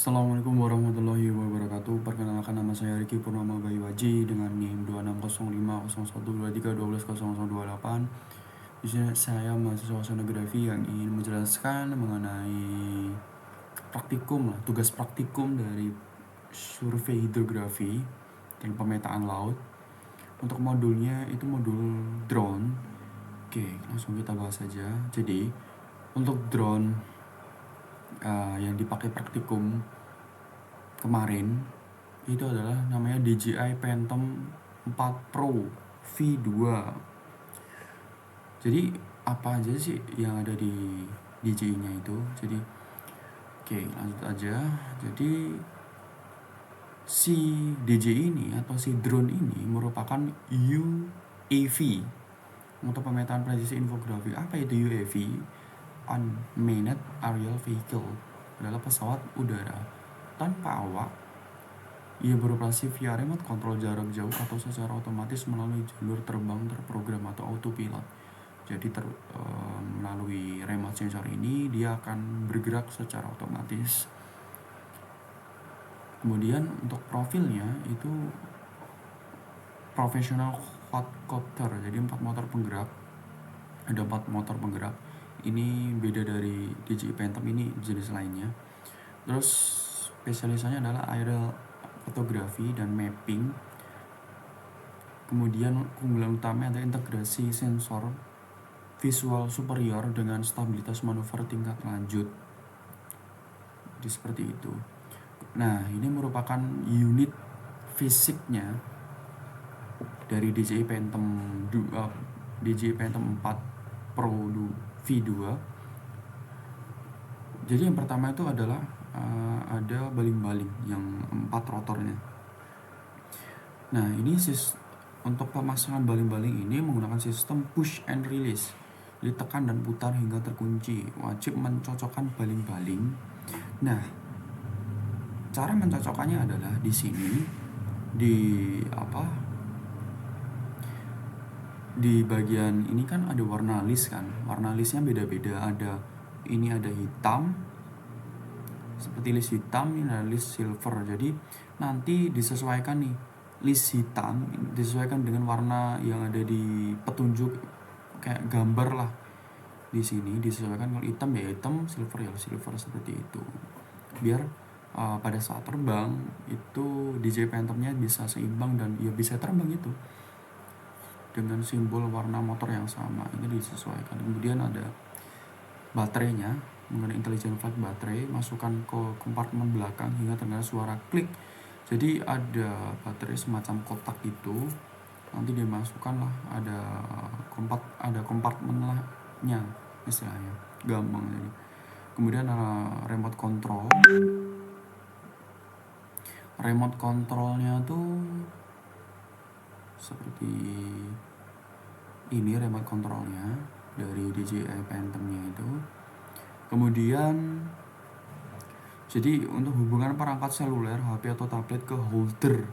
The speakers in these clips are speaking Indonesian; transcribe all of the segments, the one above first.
Assalamualaikum warahmatullahi wabarakatuh. Perkenalkan, nama saya Riki Purnama Bayuwaji dengan NIM 26050123120028. Di sini saya mahasiswa oceanografi yang ingin menjelaskan mengenai tugas praktikum dari survei hidrografi dan pemetaan laut. Untuk modulnya itu modul drone. Oke, langsung kita bahas saja. Jadi, untuk drone yang dipakai praktikum kemarin itu adalah namanya DJI Phantom 4 Pro V2. Jadi apa aja sih yang ada di DJI-nya itu? Jadi oke, lanjut aja. Jadi si DJI ini atau si drone ini merupakan UAV untuk pemetaan presisi infografi. Apa itu UAV? Unmanned Aerial Vehicle, adalah pesawat udara tanpa awak. Ia beroperasi via remote control jarak jauh atau secara otomatis melalui jalur terbang terprogram atau autopilot. Jadi melalui remote sensor ini dia akan bergerak secara otomatis. Kemudian untuk profilnya itu professional quadcopter, jadi 4 motor penggerak. Ada 4 motor penggerak. Ini beda dari DJI Phantom ini jenis lainnya. Terus spesialisanya adalah aerial fotografi dan mapping. Kemudian keunggulan utama adalah integrasi sensor visual superior dengan stabilitas manuver tingkat lanjut. Jadi seperti itu. Nah, ini merupakan unit fisiknya dari DJI Phantom 4 Pro V2. Jadi yang pertama itu adalah ada baling-baling yang 4 rotornya. Nah, ini untuk pemasangan baling-baling ini menggunakan sistem push and release. Jadi tekan dan putar hingga terkunci. Wajib mencocokkan baling-baling. Nah, cara mencocokkannya adalah di sini di bagian ini kan ada warna list kan. Warna listnya beda-beda. Ada hitam, seperti list hitam, ini ada list silver. Jadi nanti disesuaikan nih, list hitam disesuaikan dengan warna yang ada di petunjuk kayak gambar lah. Di sini disesuaikan, kalau hitam ya hitam, silver ya silver, seperti itu. Biar pada saat terbang itu DJI Phantom-nya bisa seimbang dan ya bisa terbang itu dengan simbol warna motor yang sama. Ini disesuaikan. Kemudian ada baterainya, menggunakan intelligent flight baterai, masukkan ke kompartemen belakang hingga terdengar suara klik. Jadi ada baterai semacam kotak itu, nanti dimasukkan lah, ada kompartemen lahnya istilahnya, gampang jadi. Kemudian remote controlnya tuh seperti ini remote controlnya dari DJI Phantom-nya itu. Kemudian jadi untuk hubungan perangkat seluler, HP atau tablet ke holder,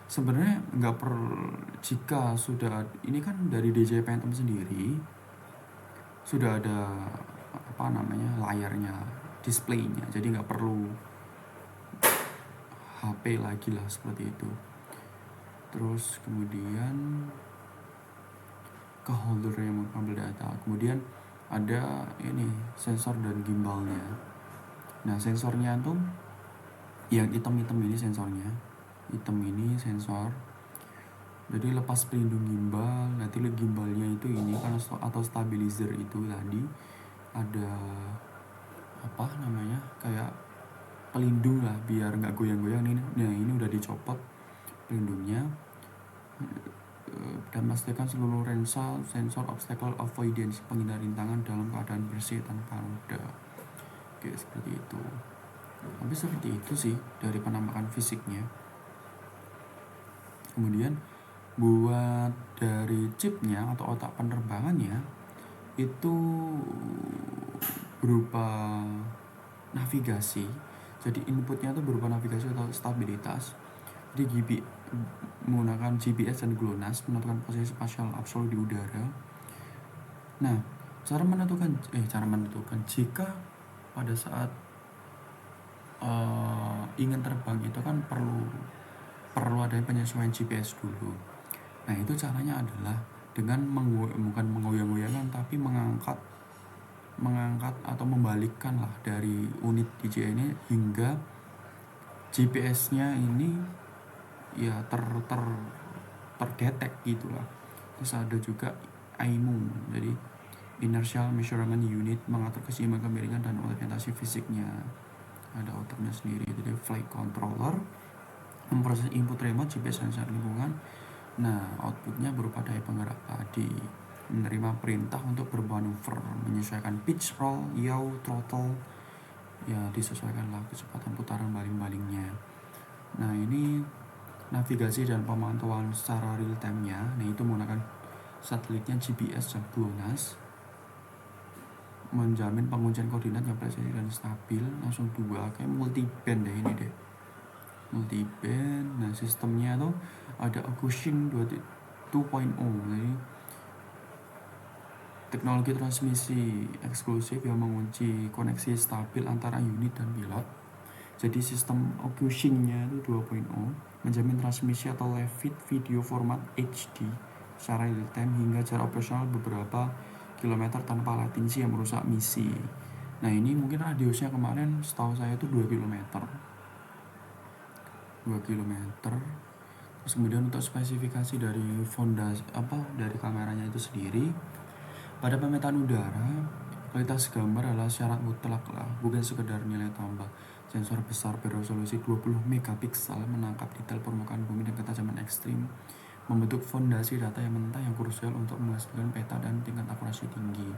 sebenarnya nggak perlu. Jika sudah ini kan dari DJI Phantom sendiri sudah ada layarnya, displaynya, jadi nggak perlu HP lagi lah, seperti itu. Terus kemudian ke holder remote ambil data. Kemudian ada ini sensor dan gimbalnya. Nah, sensornya tuh yang hitam-hitam ini sensornya. Hitam ini sensor. Jadi lepas pelindung gimbal, nanti gimbalnya itu ini kan atau stabilizer itu tadi ada kayak pelindung lah biar nggak goyang-goyang ini. Nah, ini udah dicopot pelindungnya. Dan pastikan seluruh lensa sensor obstacle avoidance, penghindar rintangan dalam keadaan bersih tanpa noda. Oke, seperti itu. Tapi seperti itu sih dari penampakan fisiknya. Kemudian buat dari chipnya atau otak penerbangannya itu berupa navigasi. Jadi inputnya itu berupa navigasi atau stabilitas. Jadi menggunakan GPS dan GLONASS menentukan posisi spasial absolut di udara. Nah, cara menentukan jika pada saat ingin terbang itu kan perlu ada penyesuaian GPS dulu. Nah itu caranya adalah dengan bukan menggoyang-goyangkan, tapi mengangkat atau membalikkan lah dari unit DJI ini hingga GPS-nya ini ya terdetek gitulah. Terus ada juga IMU, jadi Inertial Measurement Unit, mengatur keseimbangan kemiringan dan orientasi fisiknya. Ada otaknya sendiri, jadi flight controller memproses input remote GPS sensor lingkungan. Nah outputnya berupa daya penggerak tadi, menerima perintah untuk bermanuver, menyesuaikan pitch, roll, yaw, throttle, ya disesuaikanlah kecepatan putaran baling-balingnya. Nah ini navigasi dan pemantauan secara real time-nya. Nah itu menggunakan satelitnya GPS dan GLONASS, menjamin penguncian koordinat yang presis dan stabil. Langsung 2, kayak multi band deh ini deh, multi band. Nah sistemnya tuh ada Acoustic 2.0, jadi teknologi transmisi eksklusif yang mengunci koneksi stabil antara unit dan pilot. Jadi sistem Acoustic-nya itu 2.0 menjamin transmisi atau live feed video format HD secara real time hingga jarak operasional beberapa kilometer tanpa latensi yang merusak misi. Nah ini mungkin radiusnya kemarin setahu saya itu 2 km. Terus kemudian untuk spesifikasi dari fondasi dari kameranya itu sendiri, pada pemetaan udara kualitas gambar adalah syarat mutlak lah, bukan sekedar nilai tambah. Sensor besar beresolusi 20 megapiksel menangkap detail permukaan bumi dan ketajaman ekstrim, membentuk fondasi data yang mentah yang krusial untuk menghasilkan peta dan tingkat akurasi tinggi.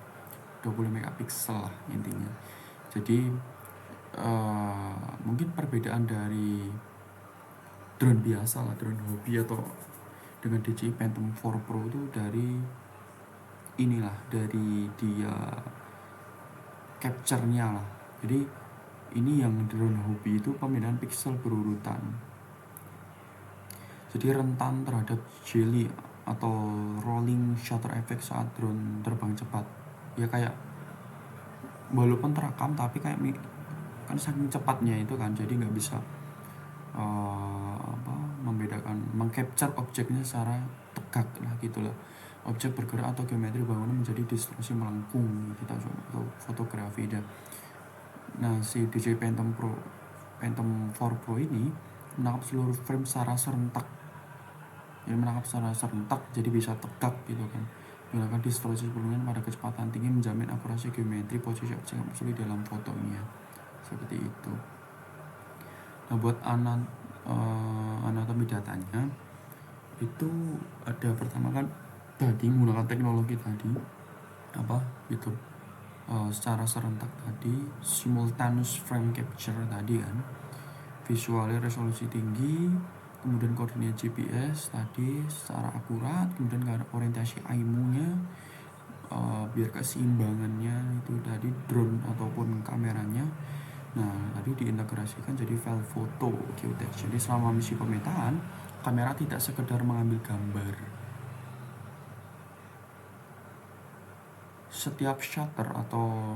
20 megapiksel lah intinya. Jadi mungkin perbedaan dari drone biasa lah, drone hobi atau dengan DJI Phantom 4 Pro itu dari dia capture-nya lah. Jadi ini yang drone hobi itu pemindahan pixel berurutan, jadi rentan terhadap jelly atau rolling shutter effect saat drone terbang cepat. Ya kayak walaupun terekam tapi kayak kan saking cepatnya itu kan, jadi nggak bisa membedakan, mengcapture objeknya secara tegak lah gitulah. Objek bergerak atau geometri bangunan menjadi distorsi melengkung kita coba atau fotografi dan nah si DJI Phantom 4 Pro ini menangkap seluruh frame secara serentak. Jadi bisa tegak gitu kan. Menggunakan distorsi sebelumnya pada kecepatan tinggi menjamin akurasi geometri posisi objek yang absolut dalam fotonya. Seperti itu. Nah buat anatomi datanya itu ada pertama kan tadi menggunakan teknologi tadi secara serentak tadi, simultaneous frame capture tadi kan, visualnya resolusi tinggi, kemudian koordinat GPS tadi secara akurat, kemudian orientasi IMU-nya biar keseimbangannya itu tadi drone ataupun kameranya. Nah tadi diintegrasikan jadi file foto geotext. Jadi selama misi pemetaan, kamera tidak sekedar mengambil gambar. Setiap shutter atau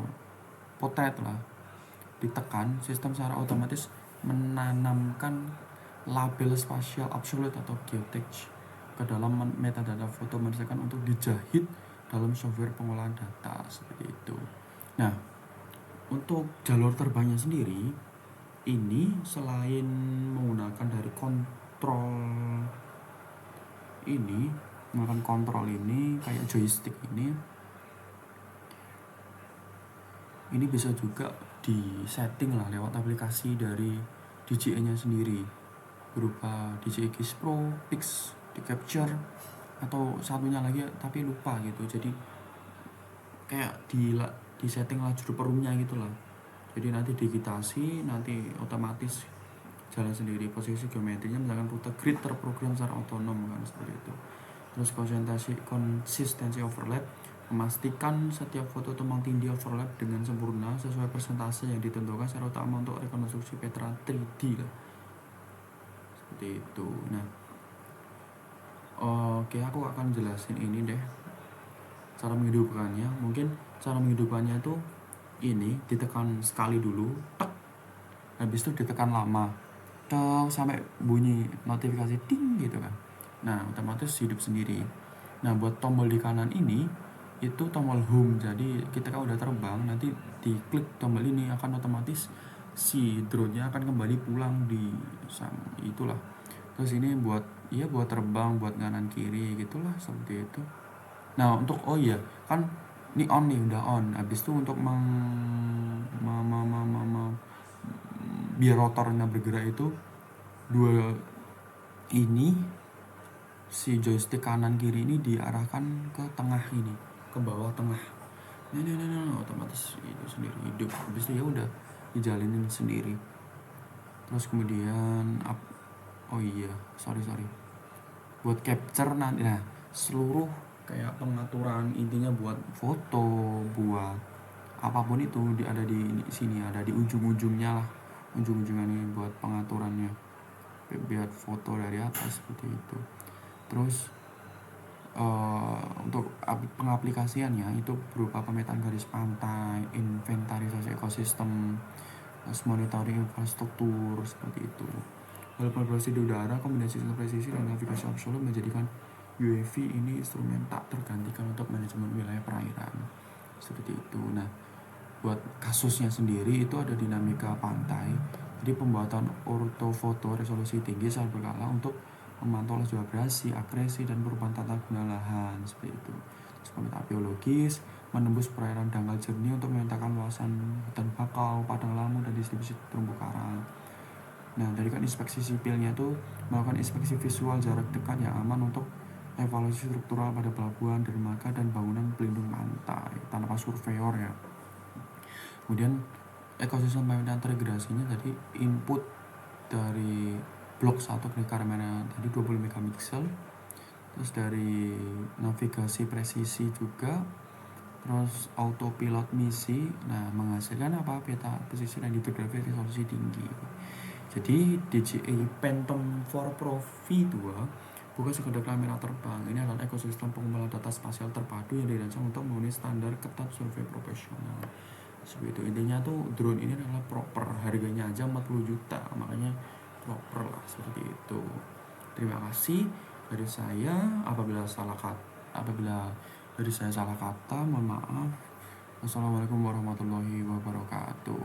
potret lah ditekan, sistem secara otomatis menanamkan label spasial absolute atau geotext ke dalam metadata foto, menghasilkan untuk dijahit dalam software pengolahan data seperti itu. Nah untuk jalur terbangnya sendiri ini selain menggunakan dari kontrol ini kayak joystick ini bisa juga di setting lah lewat aplikasi dari DJI-nya sendiri berupa DJI Keys Pro, Pix, di capture atau satunya lagi tapi lupa gitu. Jadi kayak di setting lajur perumnya gitu lah. Jadi nanti digitasi, nanti otomatis jalan sendiri. Posisi geometrinya misalkan rute grid terprogram secara otonom kan seperti itu. Terus konsistensi overlap, memastikan setiap foto tumpang tindih overlap dengan sempurna sesuai persentase yang ditentukan secara utama untuk rekonstruksi peta 3D lah. Seperti itu. Nah, oke, aku akan jelasin ini deh cara menghidupkannya. Mungkin cara menghidupkannya tuh ini ditekan sekali dulu, tek, habis itu ditekan lama, cong sampai bunyi notifikasi ding gitu kan. Nah otomatis hidup sendiri. Nah buat tombol di kanan ini itu tombol home, jadi kita udah terbang nanti diklik tombol ini akan otomatis si drone-nya akan kembali pulang di itulah. Terus ini buat buat terbang, buat kanan kiri gitulah seperti itu. Nah untuk oh iya kan ini on nih, udah on. Habis itu untuk biar rotornya bergerak itu dua ini si joystick kanan kiri ini diarahkan ke tengah ini, ke bawah tengah. Nah, otomatis itu sendiri hidup. Habis itu ya udah dijalinin sendiri. Terus kemudian oh iya sorry buat capture nanti, nah seluruh kayak pengaturan intinya buat foto, buat apapun itu ada di sini, ada di ujung-ujungnya lah, ujung-ujungnya nih buat pengaturannya biar foto dari atas seperti itu. Terus untuk pengaplikasiannya itu berupa pemetaan garis pantai, inventarisasi ekosistem, terus monitoring infrastruktur seperti itu. Walaupun beroperasi di udara, kombinasi sistem presisi dan navigasi absolut menjadikan UAV ini instrumen tak tergantikan untuk manajemen wilayah perairan seperti itu. Nah buat kasusnya sendiri itu ada dinamika pantai, jadi pembuatan ortofoto resolusi tinggi saat berkala untuk memantau laju abrasi, akresi, dan perubahan tata guna lahan seperti itu. Terus pemetaan biologis menembus perairan dangkal jernih untuk memetakan luasan hutan bakau, padang lamu, dan distribusi terumbu karang. Nah tadi kan inspeksi sipilnya tuh melakukan inspeksi visual jarak dekat yang aman untuk evaluasi struktural pada pelabuhan, dermaga, dan bangunan pelindung pantai tanpa surveyor ya. Kemudian ekosistem pemetaan terintegrasinya tadi input dari blok 1 ke kamera tadi 20 megapiksel, terus dari navigasi presisi juga, terus autopilot misi, nah menghasilkan apa, peta pesisir dan hidrografi resolusi tinggi. Jadi DJI Phantom 4 Pro V2 bukan sekedar kamera terbang, ini adalah ekosistem pengumpulan data spasial terpadu yang dirancang untuk memenuhi standar ketat survei profesional. Seperti itu, intinya tuh drone ini adalah proper, harganya aja 40 juta, makanya proper lah seperti itu. Terima kasih dari saya, apabila dari saya salah kata mohon maaf. Wassalamualaikum warahmatullahi wabarakatuh.